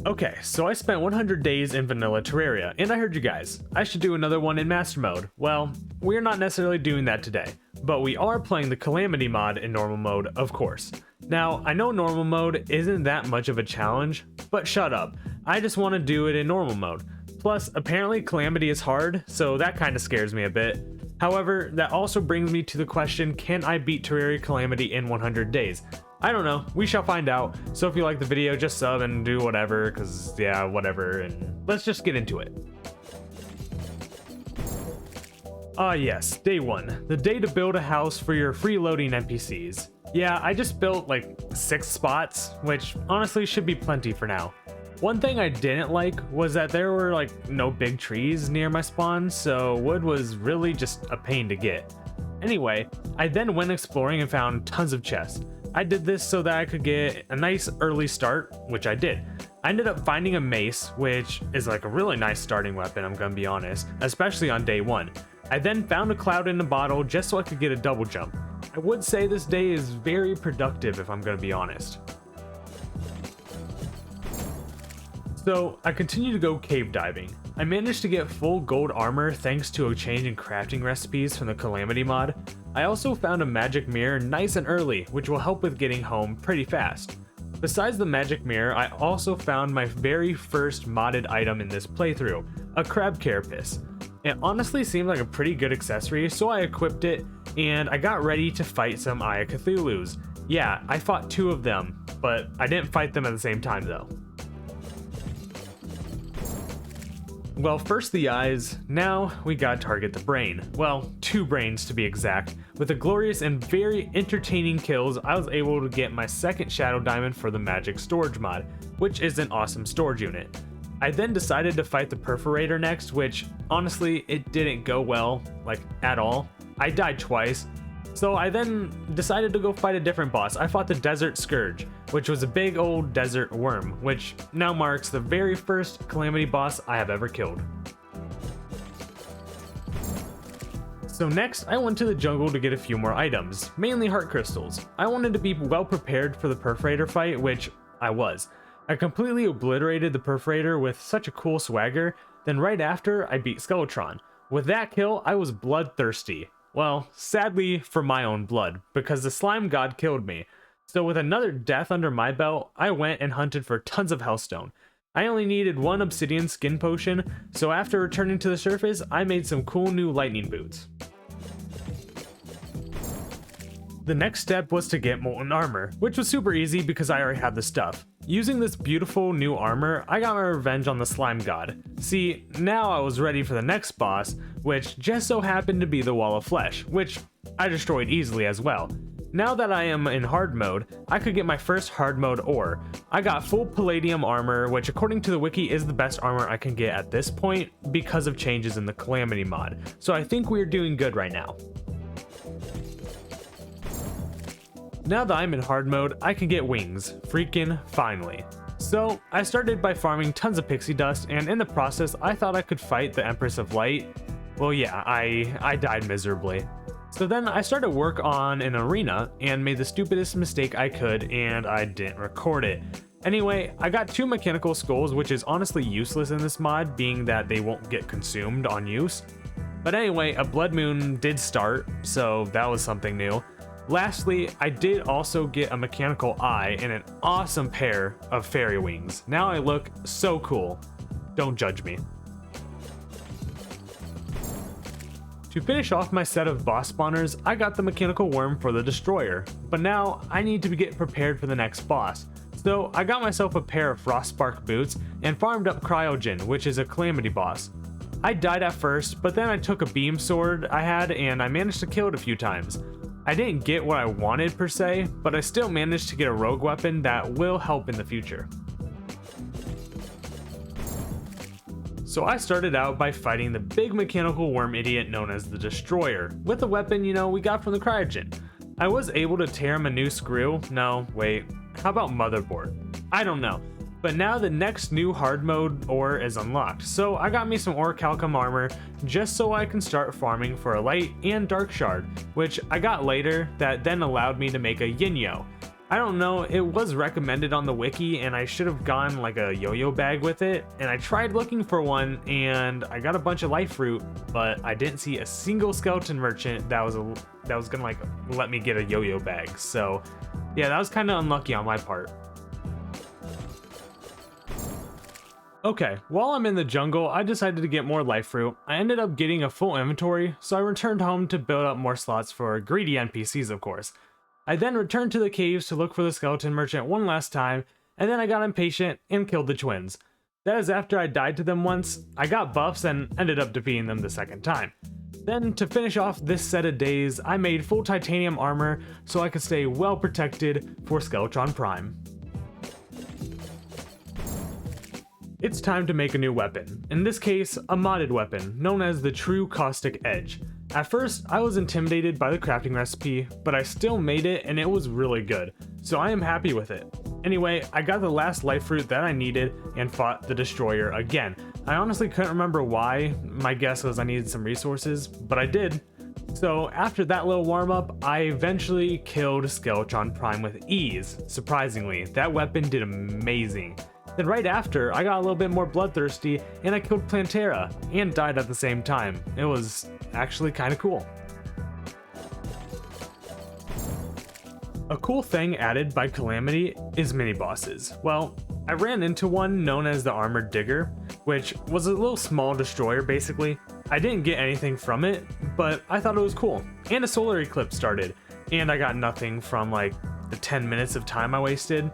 Okay, so I spent 100 days in vanilla Terraria, and I heard you guys. I should do another one in master mode. Well, we're not necessarily doing that today, but we are playing the Calamity mod in normal mode, of course. Now, I know normal mode isn't that much of a challenge, but shut up. I just want to do it in normal mode. Plus, apparently Calamity is hard, so that kind of scares me a bit. However, that also brings me to the question, can I beat Terraria Calamity in 100 days? I don't know, we shall find out. So if you like the video, just sub and do whatever, cause yeah, whatever, and let's just get into it. Yes, day 1, the day to build a house for your freeloading NPCs. Yeah, I just built like 6 spots, which honestly should be plenty for now. One thing I didn't like was that there were like no big trees near my spawn, so wood was really just a pain to get. Anyway, I then went exploring and found tons of chests. I did this so that I could get a nice early start, which I did. I ended up finding a mace, which is like a really nice starting weapon, I'm gonna be honest, especially on day 1. I then found a cloud in a bottle just so I could get a double jump. I would say this day is very productive if I'm gonna be honest. So I continue to go cave diving. I managed to get full gold armor thanks to a change in crafting recipes from the Calamity mod. I also found a magic mirror nice and early, which will help with getting home pretty fast. Besides the magic mirror, I also found my very first modded item in this playthrough, a crab carapace. It honestly seemed like a pretty good accessory, so I equipped it, and I got ready to fight some Eye of Cthulhu's. Yeah, I fought 2 of them, but I didn't fight them at the same time though. Well, first the eyes, now we gotta target the brain. Well, 2 brains to be exact. With the glorious and very entertaining kills, I was able to get my second shadow diamond for the magic storage mod, which is an awesome storage unit. I then decided to fight the perforator next, which honestly, it didn't go well, like at all. I died twice. So I then decided to go fight a different boss. I fought the Desert Scourge, which was a big old desert worm, which now marks the very first Calamity boss I have ever killed. So next, I went to the jungle to get a few more items, mainly heart crystals. I wanted to be well prepared for the perforator fight, which I was. I completely obliterated the perforator with such a cool swagger, then right after, I beat Skeletron. With that kill, I was bloodthirsty. Well, sadly for my own blood, because the slime god killed me. So with another death under my belt, I went and hunted for tons of hellstone. I only needed 1 obsidian skin potion, so after returning to the surface, I made some cool new lightning boots. The next step was to get molten armor, which was super easy because I already had the stuff. Using this beautiful new armor, I got my revenge on the slime god. See, now I was ready for the next boss, which just so happened to be the wall of flesh, which I destroyed easily as well. Now that I am in hard mode, I could get my first hard mode ore. I got full palladium armor, which according to the wiki is the best armor I can get at this point because of changes in the Calamity mod, so I think we're doing good right now. Now that I'm in hard mode, I can get wings. Freaking finally. So, I started by farming tons of pixie dust, and in the process, I thought I could fight the Empress of Light. Well, yeah, I died miserably. So then I started work on an arena, and made the stupidest mistake I could, and I didn't record it. Anyway, I got 2 mechanical skulls, which is honestly useless in this mod, being that they won't get consumed on use. But anyway, a blood moon did start, so that was something new. Lastly, I did also get a mechanical eye and an awesome pair of fairy wings. Now I look so cool. Don't judge me. To finish off my set of boss spawners, I got the mechanical worm for the destroyer, but now I need to get prepared for the next boss. So I got myself a pair of Frostspark boots and farmed up Cryogen, which is a Calamity boss. I died at first, but then I took a beam sword I had and I managed to kill it a few times. I didn't get what I wanted per se, but I still managed to get a rogue weapon that will help in the future. So I started out by fighting the big mechanical worm idiot known as the Destroyer, with a weapon, we got from the Cryogen. I was able to tear him a new screw. No, wait, how about motherboard? I don't know. But now the next new hard mode ore is unlocked, so I got me some orichalcum armor just so I can start farming for a light and dark shard, which I got later that then allowed me to make a yin-yo. I don't know, it was recommended on the wiki and I should have gone like a yo-yo bag with it, and I tried looking for one and I got a bunch of life fruit, but I didn't see a single skeleton merchant that was gonna like let me get a yo-yo bag. So yeah, that was kind of unlucky on my part. Okay, while I'm in the jungle, I decided to get more life fruit. I ended up getting a full inventory, so I returned home to build up more slots for greedy NPCs, of course. I then returned to the caves to look for the skeleton merchant one last time, and then I got impatient and killed the twins. That is after I died to them once, I got buffs and ended up defeating them the second time. Then, to finish off this set of days, I made full titanium armor so I could stay well protected for Skeletron Prime. It's time to make a new weapon, in this case, a modded weapon, known as the True Caustic Edge. At first, I was intimidated by the crafting recipe, but I still made it and it was really good, so I am happy with it. Anyway, I got the last life fruit that I needed and fought the destroyer again. I honestly couldn't remember why, my guess was I needed some resources, but I did. So after that little warm up, I eventually killed Skeletron Prime with ease. Surprisingly, that weapon did amazing. Then right after, I got a little bit more bloodthirsty and I killed Plantera and died at the same time. It was actually kind of cool. A cool thing added by Calamity is mini bosses. Well, I ran into one known as the Armored Digger, which was a little small destroyer basically. I didn't get anything from it, but I thought it was cool. And a solar eclipse started, and I got nothing from like the 10 minutes of time I wasted.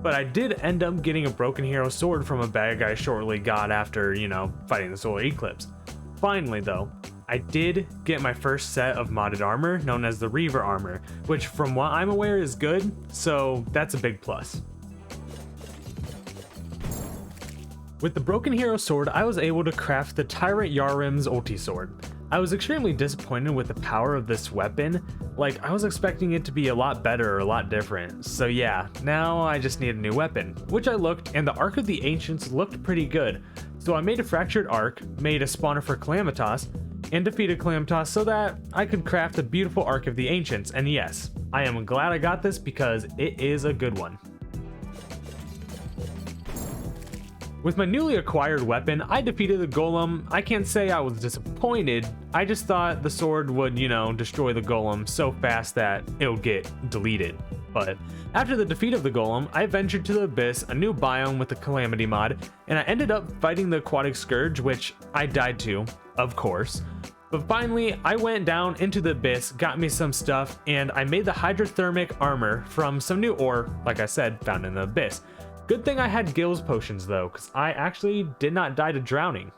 But I did end up getting a broken hero sword from a bag I shortly got after, fighting the solar eclipse. Finally though, I did get my first set of modded armor known as the Reaver armor, which from what I'm aware is good, so that's a big plus. With the broken hero sword, I was able to craft the Tyrant Yarim's ulti sword. I was extremely disappointed with the power of this weapon. Like, I was expecting it to be a lot better or a lot different. So yeah, now I just need a new weapon, which I looked, and the Arc of the Ancients looked pretty good. So I made a Fractured Arc, made a spawner for Calamitas, and defeated Calamitas so that I could craft a beautiful Arc of the Ancients, and yes, I am glad I got this because it is a good one. With my newly acquired weapon, I defeated the golem. I can't say I was disappointed, I just thought the sword would, destroy the golem so fast that it would get deleted. But after the defeat of the golem, I ventured to the Abyss, a new biome with the Calamity mod, and I ended up fighting the Aquatic Scourge, which I died to, of course. But finally, I went down into the Abyss, got me some stuff, and I made the Hydrothermic armor from some new ore, like I said, found in the Abyss. Good thing I had Gills potions though, because I actually did not die to drowning.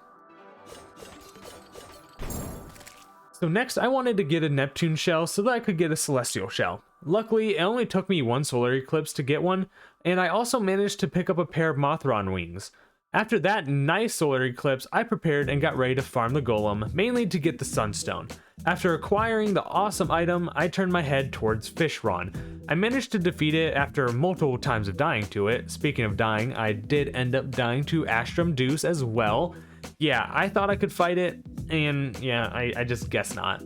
So next I wanted to get a Neptune shell so that I could get a Celestial shell. Luckily, it only took me one solar eclipse to get one, and I also managed to pick up a pair of Mothron wings. After that nice solar eclipse, I prepared and got ready to farm the golem, mainly to get the Sunstone. After acquiring the awesome item, I turned my head towards Fishron. I managed to defeat it after multiple times of dying to it. Speaking of dying, I did end up dying to Astrum Deuce as well. Yeah, I thought I could fight it, and yeah, I just guess not.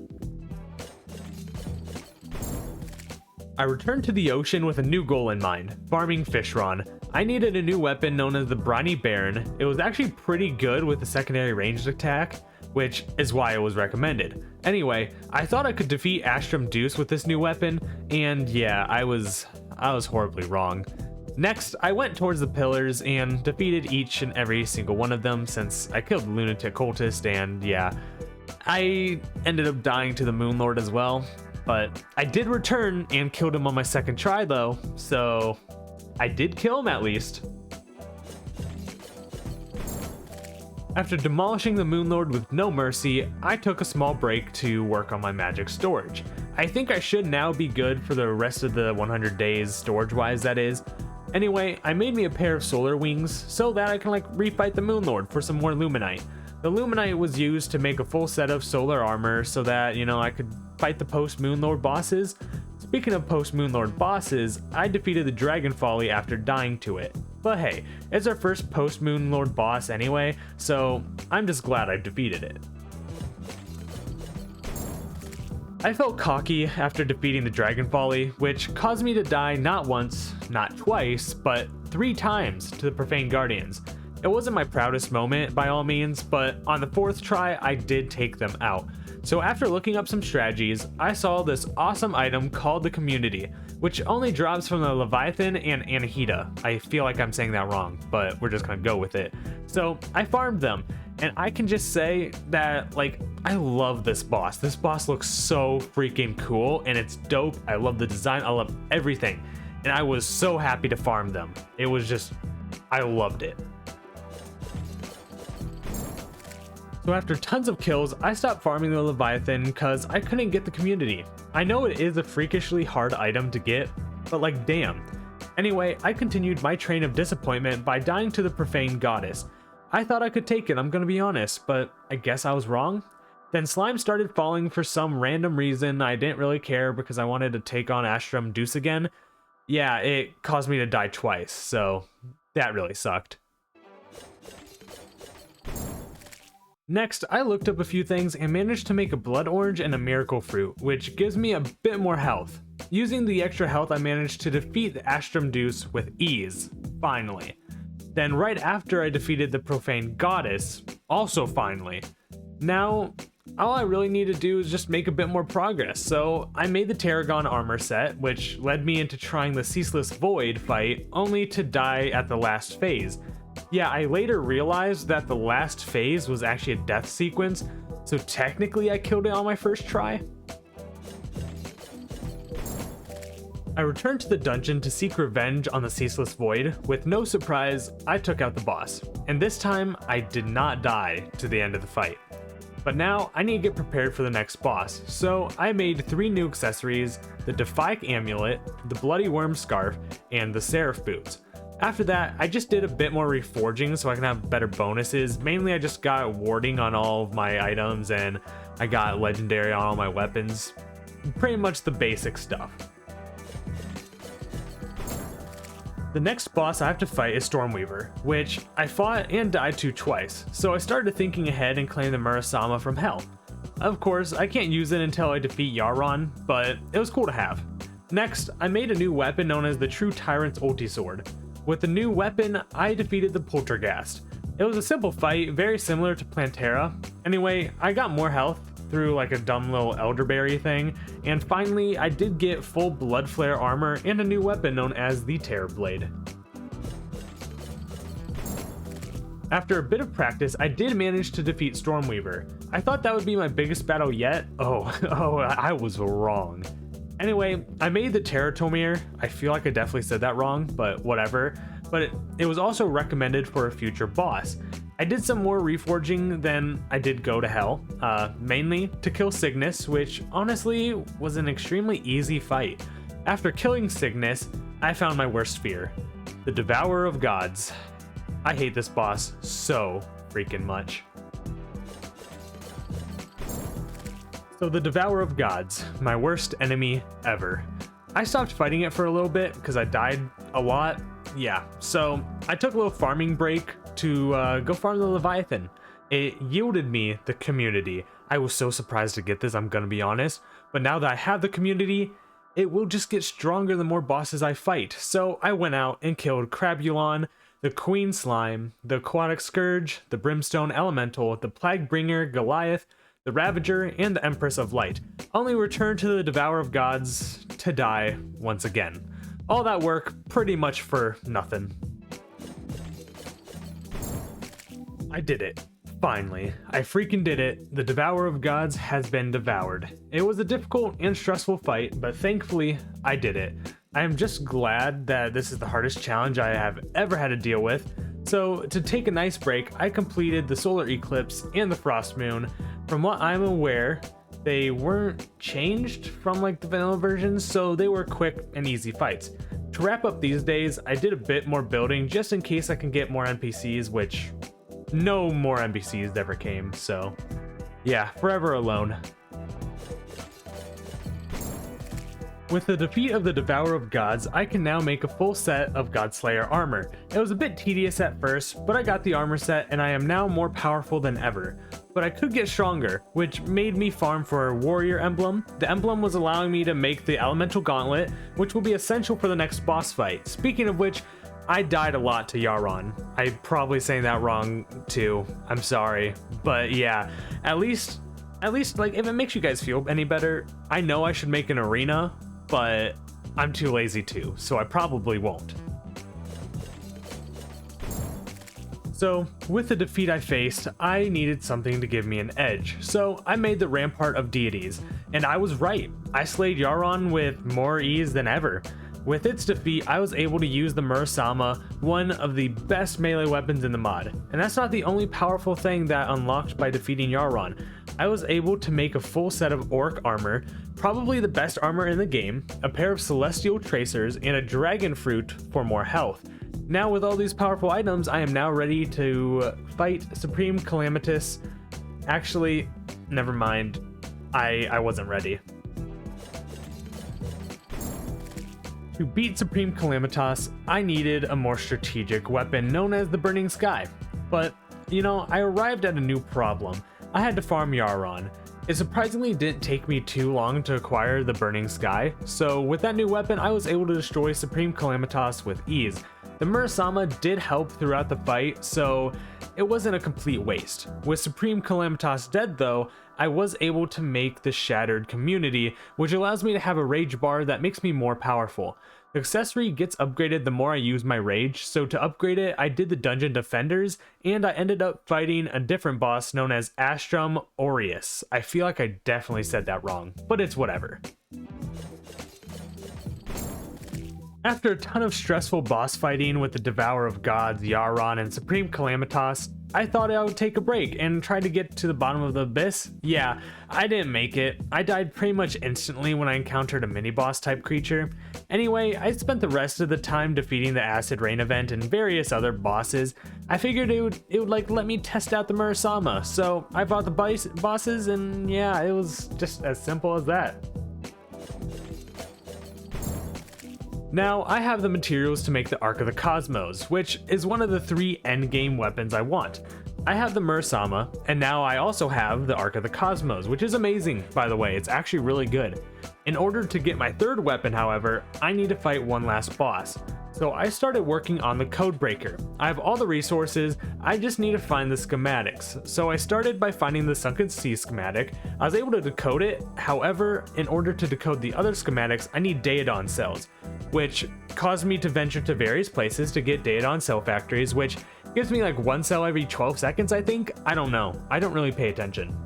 I returned to the ocean with a new goal in mind, farming Fishron. I needed a new weapon known as the Briny Baron. It was actually pretty good with a secondary ranged attack, which is why it was recommended. Anyway, I thought I could defeat Astrum Deuce with this new weapon, and yeah, I was horribly wrong. Next, I went towards the pillars and defeated each and every single one of them since I killed the Lunatic Cultist, and yeah, I ended up dying to the Moonlord as well. But I did return and killed him on my second try though, so I did kill him at least. After demolishing the Moonlord with no mercy, I took a small break to work on my magic storage. I think I should now be good for the rest of the 100 days storage-wise, that is. Anyway, I made me a pair of solar wings so that I can refight the Moonlord for some more Luminite. The Luminite was used to make a full set of solar armor so that, I could fight the post-Moonlord bosses. Speaking of post-Moonlord bosses, I defeated the Dragon Folly after dying to it. But hey, it's our first post-Moonlord boss anyway, so I'm just glad I defeated it. I felt cocky after defeating the Dragon Folly, which caused me to die not once, not twice, but 3 times to the Profane Guardians. It wasn't my proudest moment by all means, but on the 4th try I did take them out. So after looking up some strategies, I saw this awesome item called the Community, which only drops from the Leviathan and Anahita. I feel like I'm saying that wrong, but we're just gonna go with it. So I farmed them, and I can just say that, like, I love this boss. This boss looks so freaking cool, and it's dope. I love the design, I love everything, and I was so happy to farm them. It was just, I loved it. So after tons of kills, I stopped farming the Leviathan because I couldn't get the Community. I know it is a freakishly hard item to get, but like damn. Anyway, I continued my train of disappointment by dying to the Profane Goddess. I thought I could take it, I'm gonna be honest, but I guess I was wrong. Then slime started falling for some random reason. I didn't really care because I wanted to take on Astrum Deuce again. Yeah, it caused me to die twice, so that really sucked. Next, I looked up a few things and managed to make a blood orange and a miracle fruit, which gives me a bit more health. Using the extra health, I managed to defeat the Astrum Deuce with ease, finally. Then right after I defeated the Profane Goddess, also finally. Now, all I really need to do is just make a bit more progress, so I made the Tarragon armor set, which led me into trying the Ceaseless Void fight, only to die at the last phase. Yeah, I later realized that the last phase was actually a death sequence, so technically I killed it on my first try. I returned to the dungeon to seek revenge on the Ceaseless Void. With no surprise, I took out the boss, and this time I did not die to the end of the fight. But now I need to get prepared for the next boss, so I made 3 new accessories: the Defiant Amulet, the Bloody Worm Scarf, and the Seraph Boots. After that, I just did a bit more reforging so I can have better bonuses. Mainly I just got warding on all of my items, and I got legendary on all my weapons. Pretty much the basic stuff. The next boss I have to fight is Stormweaver, which I fought and died to twice, so I started thinking ahead and claimed the Murasama from hell. Of course, I can't use it until I defeat Yaron, but it was cool to have. Next, I made a new weapon known as the True Tyrant's Ulti Sword. With the new weapon, I defeated the Poltergeist. It was a simple fight, very similar to Plantera. Anyway, I got more health through like a dumb little elderberry thing, and finally I did get full Blood Flare armor and a new weapon known as the Terror Blade. After a bit of practice, I did manage to defeat Stormweaver. I thought that would be my biggest battle yet. I was wrong. Anyway, I made the Terratomir. I feel like I definitely said that wrong, but whatever. But it was also recommended for a future boss. I did some more reforging than I did go to hell, mainly to kill Cygnus, which honestly was an extremely easy fight. After killing Cygnus, I found my worst fear, the Devourer of Gods. I hate this boss so freaking much. So the Devourer of Gods, my worst enemy ever. I stopped fighting it for a little bit because I died a lot. Yeah, so I took a little farming break to go farm the Leviathan. It yielded me the Community. I was so surprised to get this, I'm gonna be honest. But now that I have the Community, it will just get stronger the more bosses I fight. So I went out and killed Crabulon, the Queen Slime, the Aquatic Scourge, the Brimstone Elemental, the Plaguebringer, Goliath, the Ravager, and the Empress of Light. Only returned to the Devourer of Gods to die once again. All that work pretty much for nothing. I did it. Finally. I freaking did it. The Devourer of Gods has been devoured. It was a difficult and stressful fight, but thankfully, I did it. I am just glad that this is the hardest challenge I have ever had to deal with. So, to take a nice break, I completed the Solar Eclipse and the Frost Moon. From what I'm aware, they weren't changed from like the vanilla versions, so they were quick and easy fights. To wrap up these days, I did a bit more building just in case I can get more NPCs, which no more NPCs ever came, so yeah, forever alone. With the defeat of the Devourer of Gods, I can now make a full set of Godslayer armor. It was a bit tedious at first, but I got the armor set and I am now more powerful than ever. But I could get stronger, which made me farm for a warrior emblem. The emblem was allowing me to make the elemental gauntlet, which will be essential for the next boss fight. Speaking of which, I died a lot to Yaron. I'm probably saying that wrong too, I'm sorry. But yeah, at least like if it makes you guys feel any better, I know I should make an arena, but I'm too lazy to, so I probably won't. So, with the defeat I faced, I needed something to give me an edge, so I made the Rampart of Deities, and I was right. I slayed Yaron with more ease than ever. With its defeat, I was able to use the Murasama, one of the best melee weapons in the mod. And that's not the only powerful thing that unlocked by defeating Yaron. I was able to make a full set of Orc armor, probably the best armor in the game, a pair of Celestial Tracers, and a Dragon Fruit for more health. Now with all these powerful items, I am now ready to fight Supreme Calamitous. Actually, never mind, I wasn't ready. To beat Supreme Calamitas, I needed a more strategic weapon known as the Burning Sky. But, you know, I arrived at a new problem. I had to farm Yaron. It surprisingly didn't take me too long to acquire the Burning Sky, so with that new weapon I was able to destroy Supreme Calamitas with ease. The Murasama did help throughout the fight, so it wasn't a complete waste. With Supreme Calamitas dead though, I was able to make the Shattered Community, which allows me to have a rage bar that makes me more powerful. The accessory gets upgraded the more I use my rage, so to upgrade it I did the Dungeon Defenders, and I ended up fighting a different boss known as Astrum Aureus. I feel like I definitely said that wrong, but it's whatever. After a ton of stressful boss fighting with the Devourer of Gods, Yaron, and Supreme Calamitas, I thought I would take a break and try to get to the bottom of the abyss. Yeah, I didn't make it. I died pretty much instantly when I encountered a mini-boss type creature. Anyway, I spent the rest of the time defeating the Acid Rain event and various other bosses. I figured it would like let me test out the Murasama, so I fought the bosses and yeah, it was just as simple as that. Now, I have the materials to make the Ark of the Cosmos, which is one of the 3 endgame weapons I want. I have the Murasama, and now I also have the Ark of the Cosmos, which is amazing, by the way, it's actually really good. In order to get my 3rd weapon, however, I need to fight one last boss. So I started working on the Codebreaker. I have all the resources, I just need to find the schematics. So I started by finding the Sunken Sea schematic. I was able to decode it, however, in order to decode the other schematics, I need Daedon cells, which caused me to venture to various places to get Daedon cell factories, which gives me like 1 cell every 12 seconds, I think? I don't know. I don't really pay attention.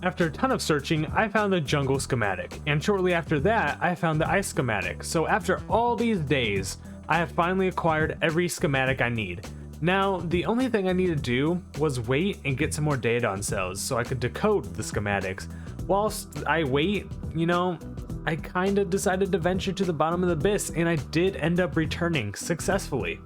After a ton of searching, I found the jungle schematic, and shortly after that, I found the ice schematic. So after all these days, I have finally acquired every schematic I need. Now, the only thing I need to do was wait and get some more Daedon cells so I could decode the schematics. Whilst I wait, you know, I kinda decided to venture to the bottom of the abyss, and I did end up returning successfully.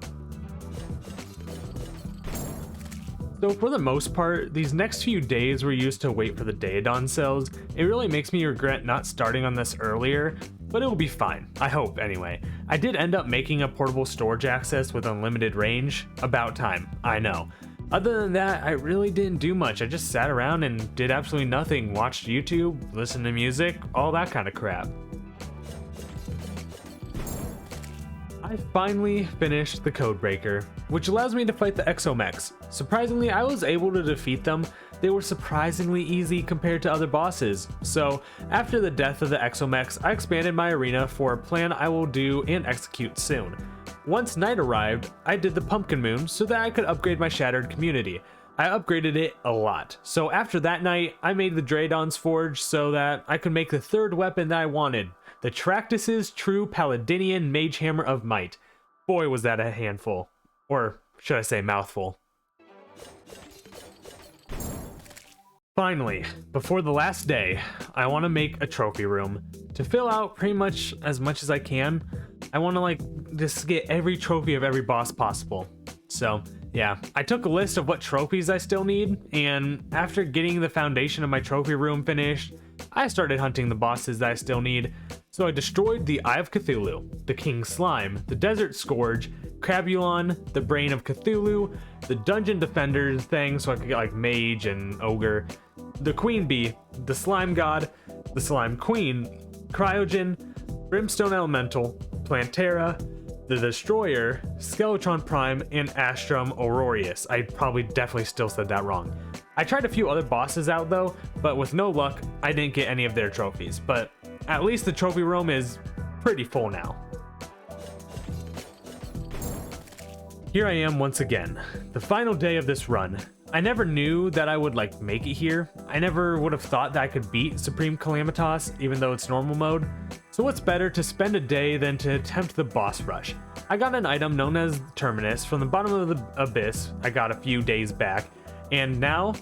So for the most part, these next few days were used to wait for the Daedon cells. It really makes me regret not starting on this earlier, but it will be fine, I hope anyway. I did end up making a portable storage access with unlimited range. About time, I know. Other than that, I really didn't do much. I just sat around and did absolutely nothing, watched YouTube, listened to music, all that kind of crap. I finally finished the Codebreaker, which allows me to fight the Exomechs. Surprisingly, I was able to defeat them. They were surprisingly easy compared to other bosses. So, after the death of the Exomechs, I expanded my arena for a plan I will do and execute soon. Once night arrived, I did the Pumpkin Moon so that I could upgrade my Shattered Community. I upgraded it a lot. So after that night, I made the Daedon's Forge so that I could make the 3rd weapon that I wanted. The Tractus's True Paladinian Mage Hammer of Might. Boy, was that a handful. Or should I say mouthful. Finally, before the last day, I want to make a trophy room. To fill out pretty much as I can, I want to like just get every trophy of every boss possible. So yeah, I took a list of what trophies I still need, and after getting the foundation of my trophy room finished, I started hunting the bosses that I still need. So I destroyed the Eye of Cthulhu, the King Slime, the Desert Scourge, Crabulon, the Brain of Cthulhu, the Dungeon Defender thing so I could get like Mage and Ogre, the Queen Bee, the Slime God, the Slime Queen, Cryogen, Brimstone Elemental, Plantera, the Destroyer, Skeletron Prime, and Astrum Auroreus. I probably definitely still said that wrong. I tried a few other bosses out though, but with no luck, I didn't get any of their trophies, but at least the trophy room is pretty full now. Here I am once again, the final day of this run. I never knew that I would like make it here. I never would have thought that I could beat Supreme Calamitas, even though it's normal mode. So what's better to spend a day than to attempt the boss rush? I got an item known as Terminus from the bottom of the abyss I got a few days back, and now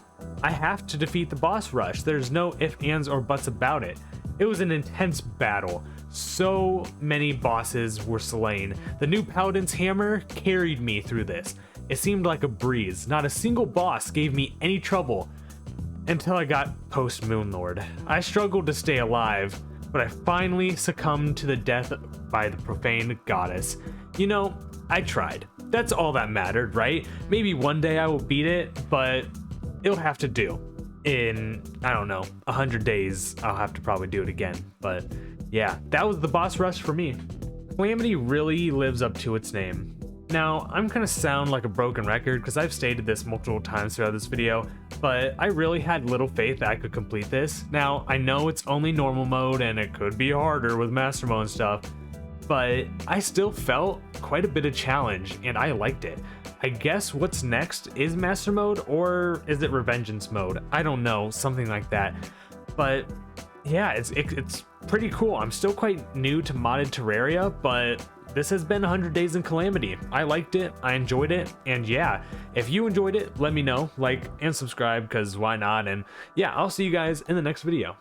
I have to defeat the boss rush. There's no ifs, ands, or buts about it. It was an intense battle. So many bosses were slain. The new Paladin's Hammer carried me through this. It seemed like a breeze. Not a single boss gave me any trouble until I got post Moonlord. I struggled to stay alive, but I finally succumbed to the death by the profane goddess. You know, I tried. That's all that mattered, right? Maybe one day I will beat it, but it'll have to do. In, I don't know, 100 days, I'll have to probably do it again. But yeah, that was the boss rush for me. Calamity really lives up to its name. Now, I'm gonna sound like a broken record because I've stated this multiple times throughout this video, but I really had little faith that I could complete this. Now, I know it's only normal mode and it could be harder with master mode and stuff, but I still felt quite a bit of challenge and I liked it. I guess what's next is master mode, or is it revengeance mode? I don't know, something like that. But yeah, it's pretty cool. I'm still quite new to modded Terraria, but this has been 100 Days in Calamity. I liked it, I enjoyed it, and yeah, if you enjoyed it, let me know, like and subscribe, because why not? And yeah, I'll see you guys in the next video.